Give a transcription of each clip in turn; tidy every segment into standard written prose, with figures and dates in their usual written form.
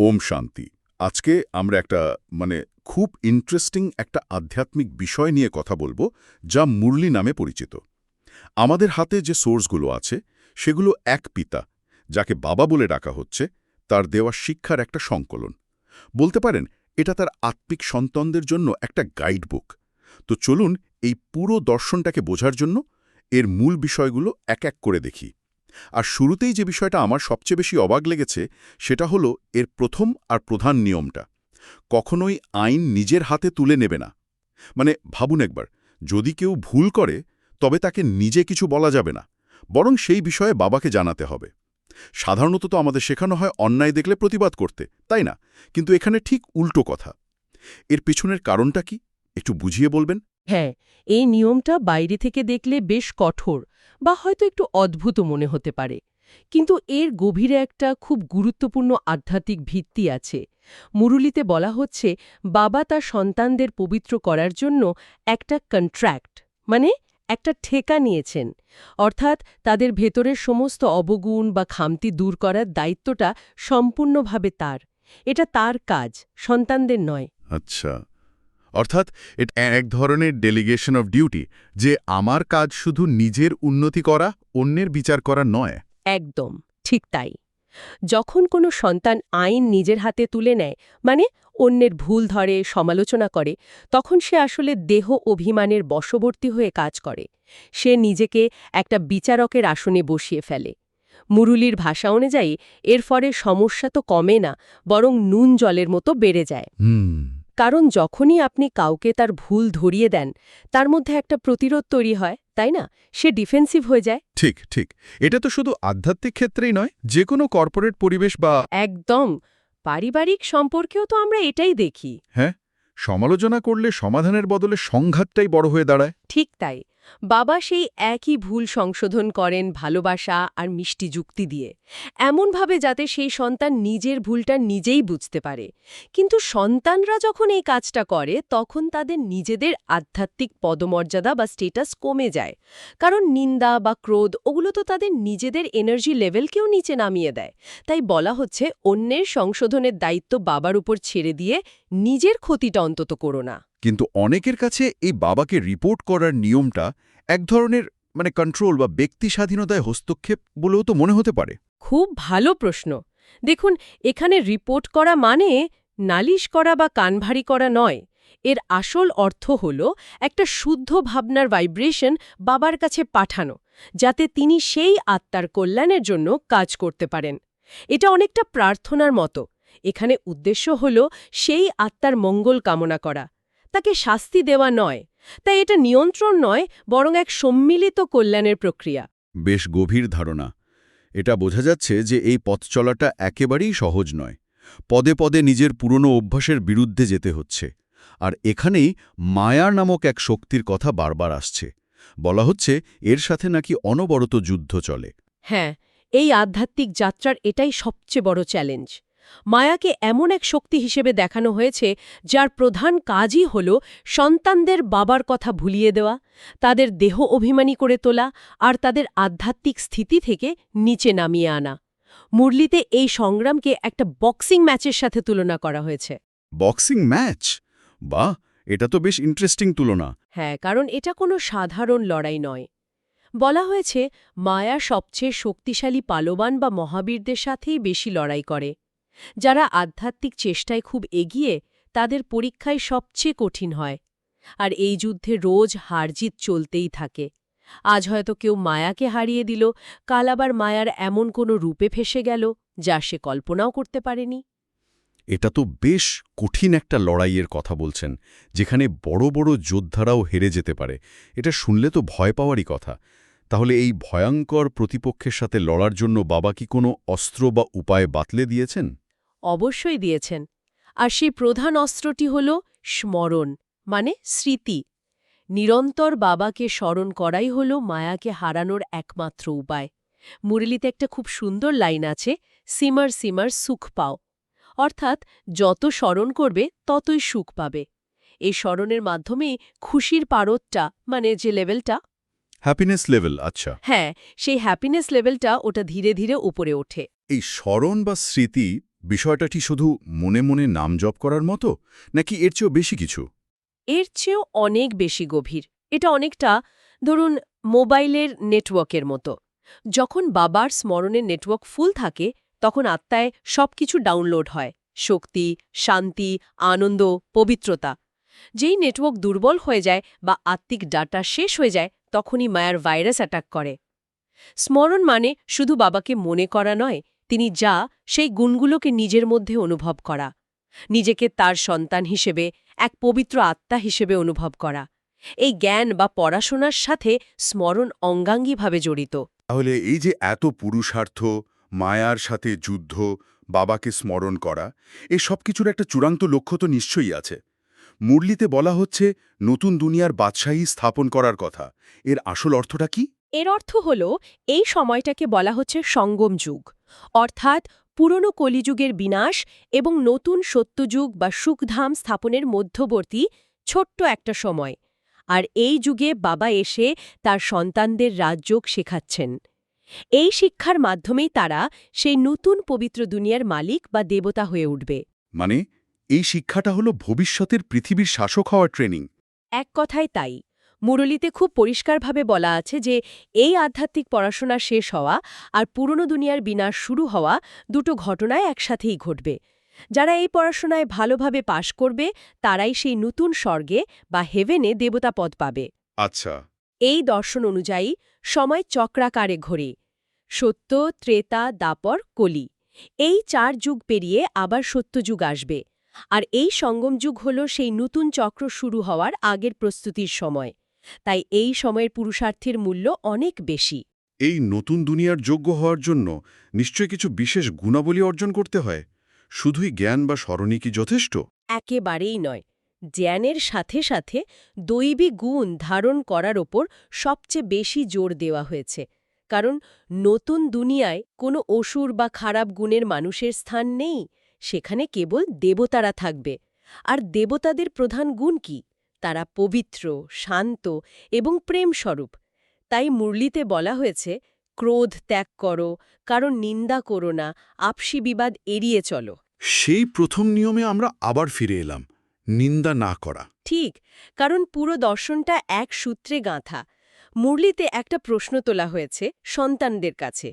ওম শান্তি। আজকে আমরা একটা মানে খুব ইন্টারেস্টিং একটা আধ্যাত্মিক বিষয় নিয়ে কথা বলবো, যা মুরলি নামে পরিচিত। আমাদের হাতে যে সোর্সগুলো আছে সেগুলো এক পিতা, যাকে বাবা বলে ডাকা হচ্ছে, তার দেওয়া শিক্ষার একটা সংকলন। বলতে পারেন এটা তার আত্মিক সন্তানদের জন্য একটা গাইডবুক। তো চলুন এই পুরো দর্শনটাকে বোঝার জন্য এর মূল বিষয়গুলো এক এক করে দেখি। আর শুরুতেই যে বিষয়টা আমার সবচেয়ে বেশি অবাক লেগেছে সেটা হলো এর প্রথম আর প্রধান নিয়মটা। কখনোই আইন নিজের হাতে তুলে নেবে না। মানে ভাবুন একবার, যদি কেউ ভুল করে তবে তাকে নিজে কিছু বলা যাবে না, বরং সেই বিষয়ে বাবাকে জানাতে হবে। সাধারণত তো আমাদের শেখানো হয় অন্যায় দেখলে প্রতিবাদ করতে, তাই না? কিন্তু এখানে ঠিক উল্টো কথা। এর পিছনের কারণটা কি একটু বুঝিয়ে বলবেন? হ্যাঁ, এই নিয়মটা বাইরে থেকে দেখলে বেশ কঠোর বা হয়তো একটু অদ্ভুত মনে হতে পারে, কিন্তু এর গভীরে একটা খুব গুরুত্বপূর্ণ আধ্যাত্মিক ভিত্তি আছে। মুরুলিতে বলা হচ্ছে বাবা তার সন্তানদের পবিত্র করার জন্য একটা কন্ট্রাক্ট, মানে একটা ঠেকা নিয়েছেন। অর্থাৎ তাদের ভেতরের সমস্ত অবগুণ বা খামতি দূর করার দায়িত্বটা সম্পূর্ণভাবে তার। এটা তার কাজ, সন্তানদের নয়। আচ্ছা, অর্থাৎ এটা এক ধরনের ডেলিগেশন অফ ডিউটি, যে আমার কাজ শুধু নিজের উন্নতি করা, অন্যের বিচার করা নয়। একদম ঠিক তাই। যখন কোনো সন্তান আইন নিজের হাতে তুলে নেয়, মানে অন্যের ভুল ধরে, সমালোচনা করে, তখন সে আসলে দেহ অভিমানের বশবর্তী হয়ে কাজ করে। সে নিজেকে একটা বিচারকের আসনে বসিয়ে ফেলে। মুরুলির ভাষা অনুযায়ী এর ফলে সমস্যা তো কমে না, বরং নুন জলের মতো বেড়ে যায়। কারণ যখনই আপনি কাউকে তার ভুল ধরিয়ে দেন, তার মধ্যে একটা প্রতিরোধ তৈরি হয়, তাই না? সে ডিফেন্সিভ হয়ে যায়। ঠিক ঠিক। এটা তো শুধু আধ্যাত্মিক ক্ষেত্রেই নয়, যে কোনো কর্পোরেট পরিবেশ বা একদম। পারিবারিক সম্পর্কেও তো আমরা এটাই দেখি। হ্যাঁ, সমালোচনা করলে সমাধানের বদলে সংঘাতটাই বড় হয়ে দাঁড়ায়। ঠিক তাই। বাবা সেই একই ভুল সংশোধন করেন ভালোবাসা আর মিষ্টি যুক্তি দিয়ে, এমনভাবে যাতে সেই সন্তান নিজের ভুলটা নিজেই বুঝতে পারে। কিন্তু সন্তানরা যখন এই কাজটা করে, তখন তাদের নিজেদের আধ্যাত্মিক পদমর্যাদা বা স্টেটাস কমে যায়। কারণ নিন্দা বা ক্রোধ ওগুলো তো তাদের নিজেদের এনার্জি লেভেলকেও নিচে নামিয়ে দেয়। তাই বলা হচ্ছে অন্যের সংশোধনের দায়িত্ব বাবার উপর ছেড়ে দিয়ে নিজের ক্ষতিটা অন্তত করো না। কিন্তু অনেকের কাছে এই বাবাকে রিপোর্ট করার নিয়মটা এক ধরনের কন্ট্রোল বা ব্যক্তি স্বাধীনতায় হস্তক্ষেপ বলেও তো মনে হতে পারে। খুব ভালো প্রশ্ন। দেখুন, এখানে রিপোর্ট করা মানে নালিশ করা বা কানভারি করা নয়। এর আসল অর্থ হল একটা শুদ্ধ ভাবনার ভাইব্রেশন বাবার কাছে পাঠানো, যাতে তিনি সেই আত্মার কল্যাণের জন্য কাজ করতে পারেন। এটা অনেকটা প্রার্থনার মতো। এখানে উদ্দেশ্য হল সেই আত্মার মঙ্গল কামনা করা, তাকে শাস্তি দেওয়া নয়। তাই এটা নিয়ন্ত্রণ নয়, বরং এক সম্মিলিত কল্যাণের প্রক্রিয়া। বেশ গভীর ধারণা। এটা বোঝা যাচ্ছে যে এই পথ চলাটা একেবারেই সহজ নয়। পদে পদে নিজের পুরনো অভ্যাসের বিরুদ্ধে যেতে হচ্ছে। আর এখানেই মায়া নামক এক শক্তির কথা বারবার আসছে। বলা হচ্ছে এর সাথে নাকি অনবরত যুদ্ধ চলে। হ্যাঁ, এই আধ্যাত্মিক যাত্রার এটাই সবচেয়ে বড় চ্যালেঞ্জ। মায়াকে এমন এক শক্তি হিসেবে দেখানো হয়েছে যার প্রধান কাজই হল সন্তানদের বাবার কথা ভুলিয়ে দেওয়া, তাদের দেহ অভিমানী করে তোলা আর তাদের আধ্যাত্মিক স্থিতি থেকে নিচে নামিয়ে আনা। মুরলিতে এই সংগ্রামকে একটা বক্সিং ম্যাচের সাথে তুলনা করা হয়েছে। Boxing match? বাহ, এটা তো বেশ ইন্টারেস্টিং তুলনা। হ্যাঁ, কারণ এটা কোনো সাধারণ লড়াই নয়। বলা হয়েছে মায়া সবচেয়ে শক্তিশালী পালোয়ান বা মহাবীরদের সাথেই বেশি লড়াই করে। যারা আধ্যাত্মিক চেষ্টায় খুব এগিয়ে, তাদের পরীক্ষায় সবচেয়ে কঠিন হয়। আর এই যুদ্ধে রোজ হারজিত চলতেই থাকে। আজ হয়তো কেউ মায়াকে হারিয়ে দিল, কাল আবার মায়ার এমন কোনো রূপে ফেসে গেল যা সে কল্পনাও করতে পারেনি। এটা তো বেশ কঠিন একটা লড়াইয়ের কথা বলছেন, যেখানে বড় বড় যোদ্ধারাও হেরে যেতে পারে। এটা শুনলে তো ভয় পাওয়ারই কথা। তাহলে এই ভয়ঙ্কর প্রতিপক্ষের সাথে লড়ার জন্য বাবা কি কোনো অস্ত্র বা উপায় বাতলে দিয়েছেন? অবশ্যই দিয়েছেন। আর সেই প্রধান অস্ত্রটি হল স্মরণ, মানে স্মৃতি। নিরন্তর বাবাকে স্মরণ করাই হল মায়াকে হারানোর একমাত্র উপায়। মুরলিতে একটা খুব সুন্দর লাইন আছে, সিমার সিমার সুখ পাও। অর্থাৎ যত স্মরণ করবে ততই সুখ পাবে। এই স্মরণের মাধ্যমেই খুশির পারদটা, মানে যে লেভেলটা, হ্যাপিনেস লেভেল, আচ্ছা। হ্যাঁ, সেই হ্যাপিনেস লেভেলটা ওটা ধীরে ধীরে উপরে ওঠে। এই স্মরণ বা স্মৃতি বিষয়টা কি শুধু মনে মনে নাম জপ করার মতো নাকি এর চেয়েও বেশি কিছু? এর চেয়েও অনেক বেশি গভীর। এটা অনেকটা ধরুন মোবাইলের নেটওয়ার্কের মতো। যখন বাবার স্মরণের নেটওয়ার্ক ফুল থাকে তখন আত্মায় সবকিছু ডাউনলোড হয়, শক্তি, শান্তি, আনন্দ, পবিত্রতা। যেই নেটওয়ার্ক দুর্বল হয়ে যায় বা আত্মিক ডাটা শেষ হয়ে যায় তখনই মায়ার ভাইরাস অ্যাটাক করে। স্মরণ মানে শুধু বাবাকে মনে করা নয়, তিনি যা সেই গুণগুলোকে নিজের মধ্যে অনুভব করা, নিজেকে তার সন্তান হিসেবে, এক পবিত্র আত্মা হিসেবে অনুভব করা। এই জ্ঞান বা পড়াশোনার সাথে স্মরণ অঙ্গাঙ্গিভাবে জড়িত। তাহলে এই যে এত পুরুষার্থ, মায়ার সাথে যুদ্ধ, বাবাকে স্মরণ করা, এই সব কিছুর একটা চূড়ান্ত লক্ষ্য তো নিশ্চয়ই আছে। মুরলিতে বলা হচ্ছে নতুন দুনিয়ার বাদশাহী স্থাপন করার কথা। এর আসল অর্থটা কি? এর অর্থ হল এই সময়টাকে বলা হচ্ছে সঙ্গম যুগ, অর্থাৎ পুরনো কলিযুগের বিনাশ এবং নতুন সত্যযুগ বা সুখধাম স্থাপনের মধ্যবর্তী ছোট্ট একটা সময়। আর এই যুগে বাবা এসে তার সন্তানদের রাজযোগ শেখাচ্ছেন। এই শিক্ষার মাধ্যমেই তারা সেই নতুন পবিত্র দুনিয়ার মালিক বা দেবতা হয়ে উঠবে। মানে এই শিক্ষাটা হলো ভবিষ্যতের পৃথিবীর শাসক হওয়ার ট্রেনিং। এক কথায় তাই। মুরলীতে খুব পরিষ্কারভাবে বলা আছে যে এই আধ্যাত্মিক পড়াশোনা শেষ হওয়া আর পুরনো দুনিয়ার বিনাশ শুরু হওয়া দুটো ঘটনায় একসাথেই ঘটবে। যারা এই পড়াশোনায় ভালোভাবে পাশ করবে তারাই সেই নতুন স্বর্গে বা হেভেনে দেবতা পদ পাবে। আচ্ছা। এই দর্শন অনুযায়ী সময় চক্রাকারে ঘোরে। সত্য, ত্রেতা, দাপর, কলি, এই 4 যুগ পেরিয়ে আবার সত্যযুগ আসবে। আর এই সঙ্গম যুগ হল সেই নতুন চক্র শুরু হওয়ার আগের প্রস্তুতির সময়। তাই এই সময়ের পুরুষার্থের মূল্য অনেক বেশি। এই নতুন দুনিয়ার যোগ্য হওয়ার জন্য নিশ্চয়ই কিছু বিশেষ গুণাবলী অর্জন করতে হয়। শুধুই জ্ঞান বা স্মরণই কি যথেষ্ট? একেবারেই নয়। জ্ঞানের সাথে সাথে দৈবী গুণ ধারণ করার ওপর সবচেয়ে বেশি জোর দেওয়া হয়েছে। কারণ নতুন দুনিয়ায় কোনো অসুর বা খারাপ গুণের মানুষের স্থান নেই, সেখানে কেবল দেবতারা থাকবে। আর দেবতাদের প্রধান গুণ কি? তারা পবিত্র, শান্ত এবং প্রেমস্বরূপ। তাই মুরলিতে বলা হয়েছে, ক্রোধ ত্যাগ করো, কারণ নিন্দা করো না, আপসি বিবাদ এড়িয়ে চলো। সেই প্রথম নিয়মে আমরা আবার ফিরে এলাম, নিন্দা না করা। ঠিক, কারণ পুরো দর্শনটা এক সূত্রে গাঁথা। মুরলিতে একটা প্রশ্ন তোলা হয়েছে সন্তানদের কাছে,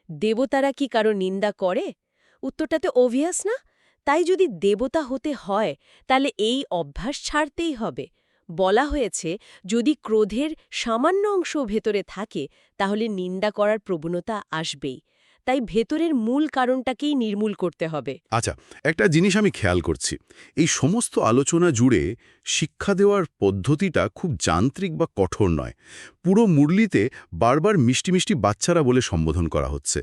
দেবতারা কি কারো নিন্দা করে? উত্তরটাতে অবভিয়াস না? তাই যদি দেবতা হতে হয় তাহলে এই অভ্যাস ছাড়তেই হবে। বলা হয়েছে যদি ক্রোধের সামান্য অংশ ভেতরে থাকে তাহলে নিন্দা করার প্রবণতা আসবেই। তাই ভেতরের মূল কারণটাকেই নির্মূল করতে হবে। আচ্ছা, একটা জিনিস আমি খেয়াল করছি, এই সমস্ত আলোচনা জুড়ে শিক্ষা দেওয়ার পদ্ধতিটা খুব যান্ত্রিক বা কঠোর নয়। পুরো মুরলিতে বারবার মিষ্টি মিষ্টি বাচ্চারা বলে সম্বোধন করা হচ্ছে।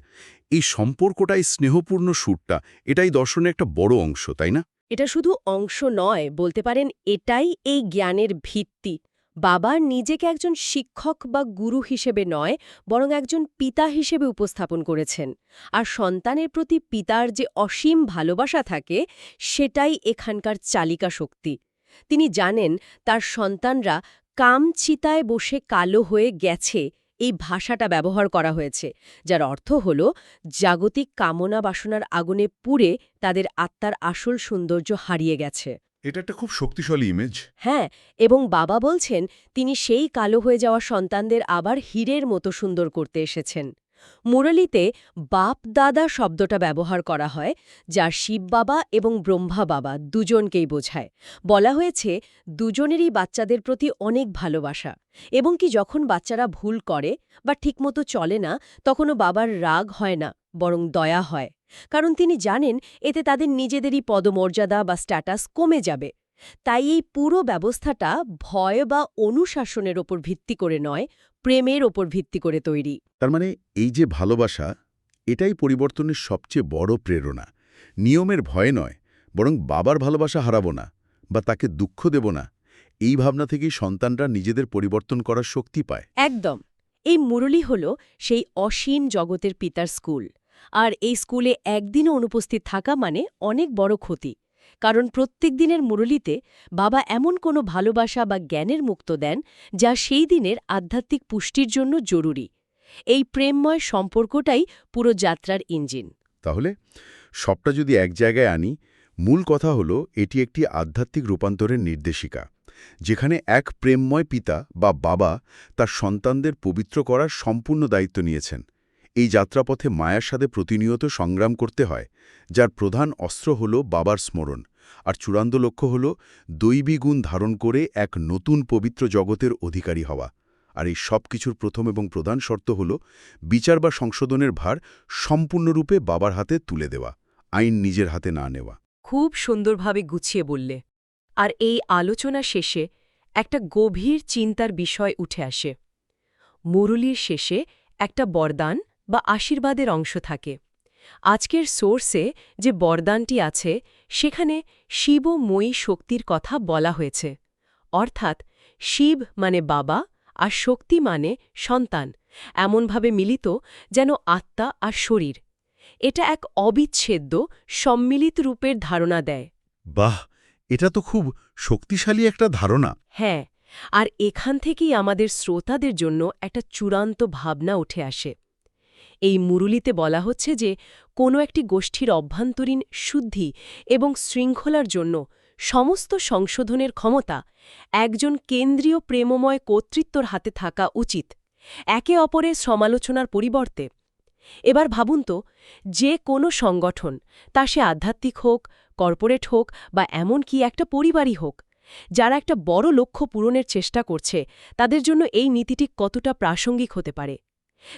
এই সম্পর্কটাই স্নেহপূর্ণ সুরটা, এটাই দর্শনের একটা বড় অংশ, তাই না? এটা শুধু অংশ নয়, বলতে পারেন এটাই এই জ্ঞানের ভিত্তি। বাবা নিজেকে একজন শিক্ষক বা গুরু হিসেবে নয়, বরং একজন পিতা হিসেবে উপস্থাপন করেছেন। আর সন্তানের প্রতি পিতার যে অসীম ভালোবাসা থাকে সেটাই এখানকার চালিকা শক্তি। তিনি জানেন তার সন্তানরা কামচিতায় বসে কালো হয়ে গেছে, এই ভাষাটা ব্যবহার করা হয়েছে, যার অর্থ হল জাগতিক কামনা বাসনার আগুনে পুড়ে তাদের আত্মার আসল সৌন্দর্য হারিয়ে গেছে। এটা একটা খুব শক্তিশালী ইমেজ। হ্যাঁ, এবং বাবা বলছেন তিনি সেই কালো হয়ে যাওয়া সন্তানদের আবার হীরের মতো সুন্দর করতে এসেছেন। মুরলীতে বাপ দাদা শব্দটা ব্যবহার করা হয়, যা শিব বাবা এবং ব্রহ্মা বাবা দুজনকেই বোঝায়। বলা হয়েছে দুজনেরই বাচ্চাদের প্রতি অনেক ভালোবাসা, এবং কি যখন বাচ্চারা ভুল করে বা ঠিকমতো চলে না তখনও বাবার রাগ হয় না, বরং দয়া হয়। কারণ তিনি জানেন এতে তাদের নিজেদেরই পদমর্যাদা বা স্ট্যাটাস কমে যাবে। তাই এই পুরো ব্যবস্থাটা ভয় বা অনুশাসনের ওপর ভিত্তি করে নয়, প্রেমের ওপর ভিত্তি করে তৈরি। তার মানে এই যে ভালোবাসা, এটাই পরিবর্তনের সবচেয়ে বড় প্রেরণা। নিয়মের ভয়ে নয়, বরং বাবার ভালোবাসা হারাবো না বা তাকে দুঃখ দেব না, এই ভাবনা থেকেই সন্তানরা নিজেদের পরিবর্তন করার শক্তি পায়। একদম। এই মুরলী হল সেই অসীম জগতের পিতার স্কুল। আর এই স্কুলে একদিনও অনুপস্থিত থাকা মানে অনেক বড় ক্ষতি। কারণ প্রত্যেক দিনের মুরলীতে বাবা এমন কোনো ভালোবাসা বা জ্ঞানের মুক্ত দেন যা সেই দিনের আধ্যাত্মিক পুষ্টির জন্য জরুরি। এই প্রেমময় সম্পর্কটাই পুরো যাত্রার ইঞ্জিন। তাহলে সবটা যদি এক জায়গায় আনি, মূল কথা হলো এটি একটি আধ্যাত্মিক রূপান্তরের নির্দেশিকা, যেখানে এক প্রেমময় পিতা বা বাবা তার সন্তানদের পবিত্র করার সম্পূর্ণ দায়িত্ব নিয়েছেন। এই যাত্রাপথে মায়ার সাথে প্রতিনিয়ত সংগ্রাম করতে হয়, যার প্রধান অস্ত্র হল বাবার স্মরণ, আর চূড়ান্ত লক্ষ্য হল দৈবী গুণ ধারণ করে এক নতুন পবিত্র জগতের অধিকারী হওয়া। আর এই সব কিছুর প্রথম এবং প্রধান শর্ত হল বিচার বা সংশোধনের ভার সম্পূর্ণরূপে বাবার হাতে তুলে দেওয়া, আইন নিজের হাতে না নেওয়া। খুব সুন্দরভাবে গুছিয়ে বললে। আর এই আলোচনা শেষে একটা গভীর চিন্তার বিষয় উঠে আসে। মুরুলির শেষে একটা বরদান বা আশীর্বাদের অংশ থাকে। আজকের সোর্সে যে বরদানটি আছে সেখানে শিবময়ী শক্তির কথা বলা হয়েছে, অর্থাৎ শিব মানে বাবা আর শক্তি মানে সন্তান, এমনভাবে মিলিত যেন আত্মা আর শরীর। এটা এক অবিচ্ছেদ্য সম্মিলিত রূপের ধারণা দেয়। বাহ, এটা তো খুব শক্তিশালী একটা ধারণা। হ্যাঁ, আর এখান থেকেই আমাদের শ্রোতাদের জন্য একটা চূড়ান্ত ভাবনা উঠে আসে। এই মুরুলিতে বলা হচ্ছে যে কোনো একটি গোষ্ঠীর অভ্যন্তরীণ শুদ্ধি এবং শৃঙ্খলার জন্য সমস্ত সংশোধনের ক্ষমতা একজন কেন্দ্রীয় প্রেমময় কর্তৃত্বর হাতে থাকা উচিত, একে অপরের সমালোচনার পরিবর্তে। এবার ভাবুন তো, যে কোনো সংগঠন, তা সে আধ্যাত্মিক হোক, কর্পোরেট হোক বা এমনকি একটা পরিবারই হোক, যারা একটা বড় লক্ষ্য পূরণের চেষ্টা করছে, তাদের জন্য এই নীতিটি কতটা প্রাসঙ্গিক হতে পারে,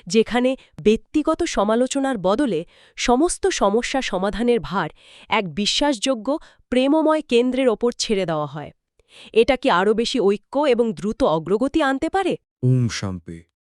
যেখানে ব্যক্তিগত সমালোচনার বদলে সমস্ত সমস্যা সমাধানের ভার এক বিশ্বাসযোগ্য প্রেমময় কেন্দ্রের ওপর ছেড়ে দেওয়া হয়। এটা কি আরও বেশি ঐক্য এবং দ্রুত অগ্রগতি আনতে পারে? ওম শান্তি।